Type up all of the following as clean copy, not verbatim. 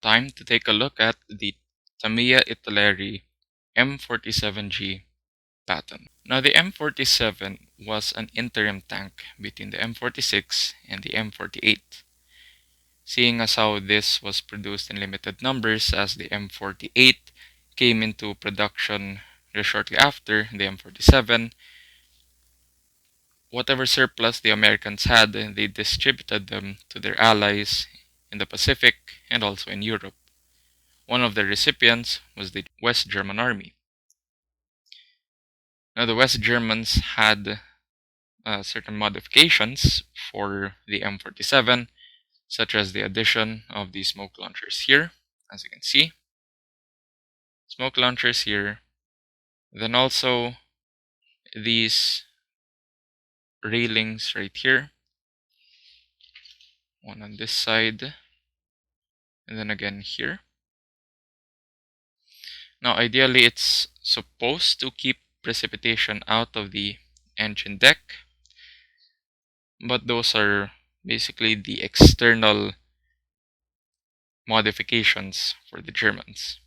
time to take a look at the Tamiya Italeri M47G Patton. Now the M47 was an interim tank between the M46 and the M48. Seeing as how this was produced in limited numbers, as the M48 came into production shortly after the M47, whatever surplus the Americans had, they distributed them to their allies in the Pacific and also in Europe. One of the recipients was the West German Army. Now the West Germans had certain modifications for the M47, such as the addition of the smoke launchers here, as you can see. Smoke launchers here. Then also these railings right here. One on this side, and then again here. Now ideally it's supposed to keep precipitation out of the engine deck, but those are basically the external modifications for the Germans.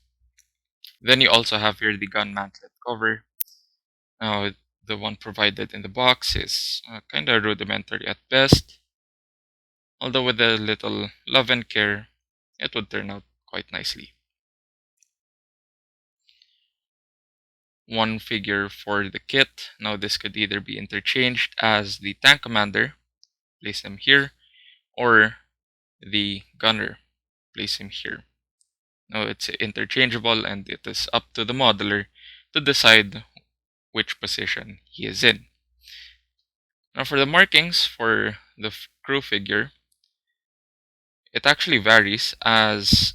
Then you also have here the gun mantlet cover. Now the one provided in the box is kind of rudimentary at best, although with a little love and care it would turn out quite nicely. One figure for the kit. Now this could either be interchanged as the tank commander, place him here, or the gunner, place him here. Now it's interchangeable and it is up to the modeler to decide which position he is in. Now for the markings for the crew figure, it actually varies, as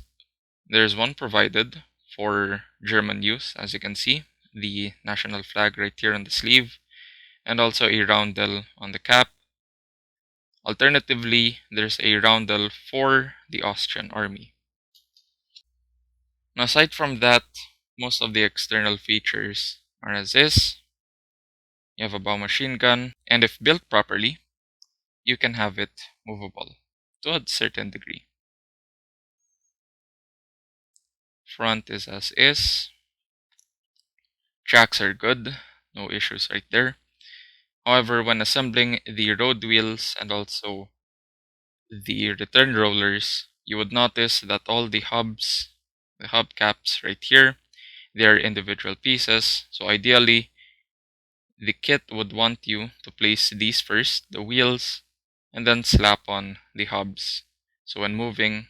there's one provided for German use, as you can see, the national flag right here on the sleeve, and also a roundel on the cap. Alternatively, there's a roundel for the Austrian army. Now aside from that, most of the external features are as is. You have a bow machine gun, and if built properly, you can have it movable to a certain degree. Front is as is. Tracks are good, no issues right there. However, when assembling the road wheels and also the return rollers, you would notice that all the hubs, the hubcaps right here, they are individual pieces. So ideally, the kit would want you to place these first, the wheels, and then slap on the hubs. So when moving,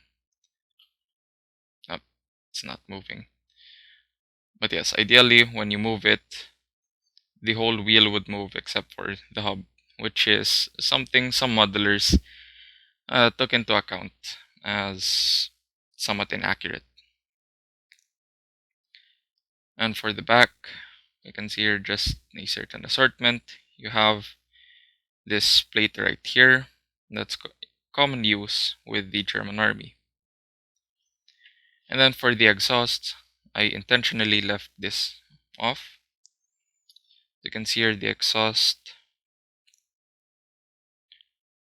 it's not moving. But yes, ideally when you move it, the whole wheel would move except for the hub, which is something some modelers took into account as somewhat inaccurate. And for the back, you can see here just a certain assortment. You have this plate right here that's common use with the German army. And then for the exhaust, I intentionally left this off. You can see here the exhaust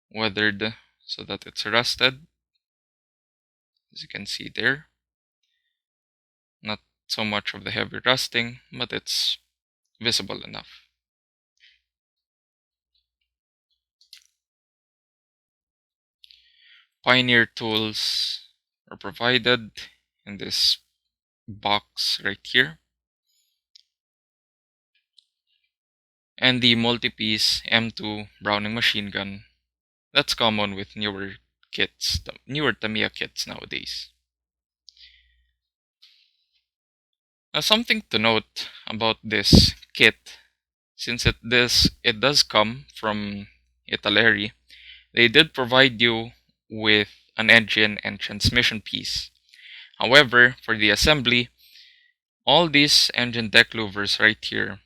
weathered so that it's rusted, as you can see there. Not so much of the heavy rusting, but it's visible enough. Pioneer tools are provided in this box right here. And the multi-piece M2 Browning machine gun. That's common with newer kits, the newer Tamiya kits nowadays. Now something to note about this kit, since it does come from Italeri, they did provide you with an engine and transmission piece. However, for the assembly, all these engine deck louvers right here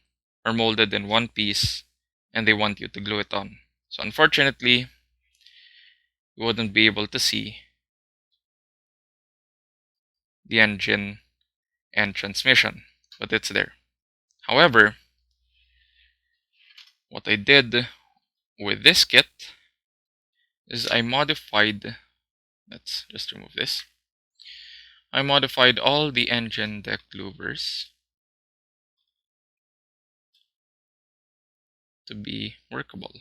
are molded in one piece and they want you to glue it on. So unfortunately, you wouldn't be able to see the engine and transmission, but it's there. However, what I did with this kit is I modified, let's just remove this. I modified all the engine deck louvers to be workable.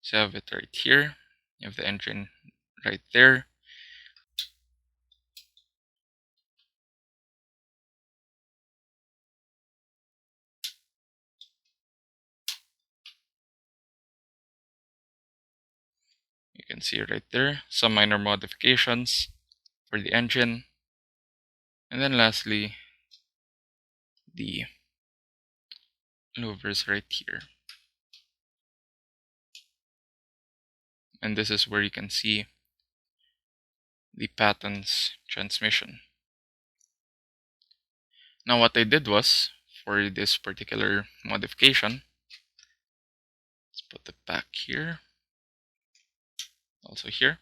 So I have it right here. You have the engine right there. You can see right there some minor modifications for the engine. And then lastly, the louvers right here. And this is where you can see the Patton's transmission. Now what I did was, for this particular modification, let's put it back here, also here.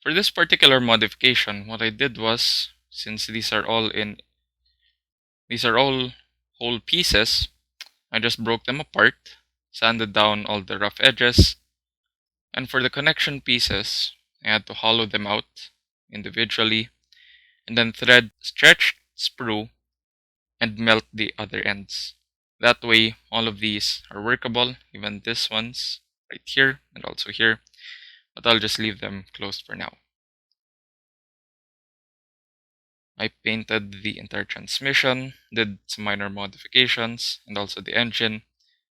For this particular modification, what I did was, since these are all whole pieces, I just broke them apart, sanded down all the rough edges, and for the connection pieces, I had to hollow them out individually, and then thread stretched sprue and melt the other ends. That way, all of these are workable, even this one's right here and also here, but I'll just leave them closed for now. I painted the entire transmission, did some minor modifications, and also the engine.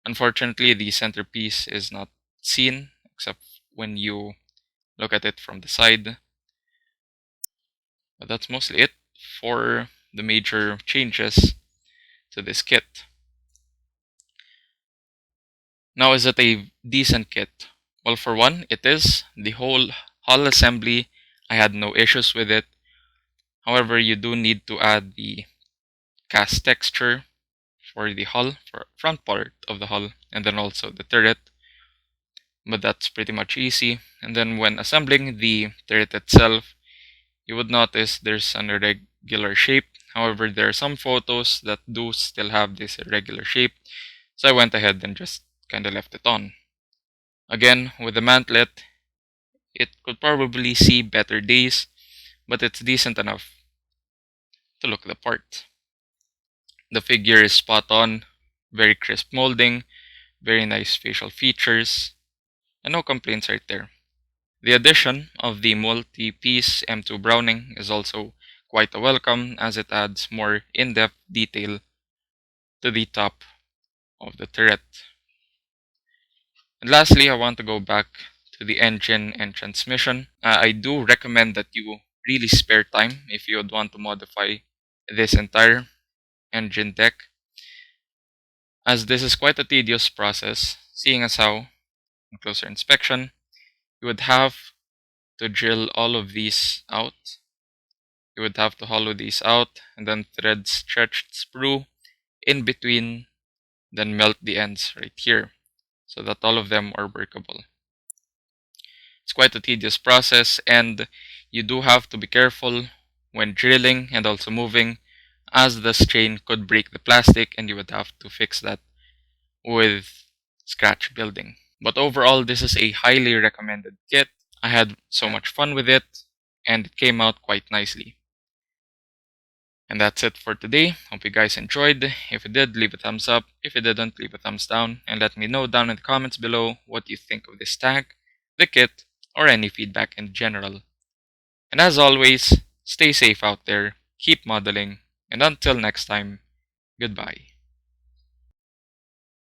Unfortunately, the centerpiece is not seen, except when you look at it from the side. But that's mostly it for the major changes to this kit. Now, is it a decent kit? Well, for one, it is. The whole hull assembly, I had no issues with it. However, you do need to add the cast texture for the hull, for front part of the hull, and then also the turret. But that's pretty much easy. And then when assembling the turret itself, you would notice there's an irregular shape. However, there are some photos that do still have this irregular shape, so I went ahead and just kinda left it on. Again, with the mantlet, it could probably see better days, but it's decent enough to look the part. The figure is spot on, very crisp molding, very nice facial features, and no complaints right there. The addition of the multi-piece M2 Browning is also quite a welcome, as it adds more in-depth detail to the top of the turret. And lastly, I want to go back to the engine and transmission. I do recommend that you really spare time if you would want to modify this entire engine deck, as this is quite a tedious process, seeing as how, in closer inspection, you would have to drill all of these out. You would have to hollow these out and then thread stretched sprue in between, then melt the ends right here so that all of them are workable. It's quite a tedious process, and you do have to be careful when drilling and also moving, as the strain could break the plastic and you would have to fix that with scratch building. But overall, this is a highly recommended kit. I had so much fun with it, and it came out quite nicely. And that's it for today. Hope you guys enjoyed. If you did, leave a thumbs up. If you didn't, leave a thumbs down. And let me know down in the comments below what you think of this tag, the kit, or any feedback in general. And as always, stay safe out there, keep modeling, and until next time, goodbye.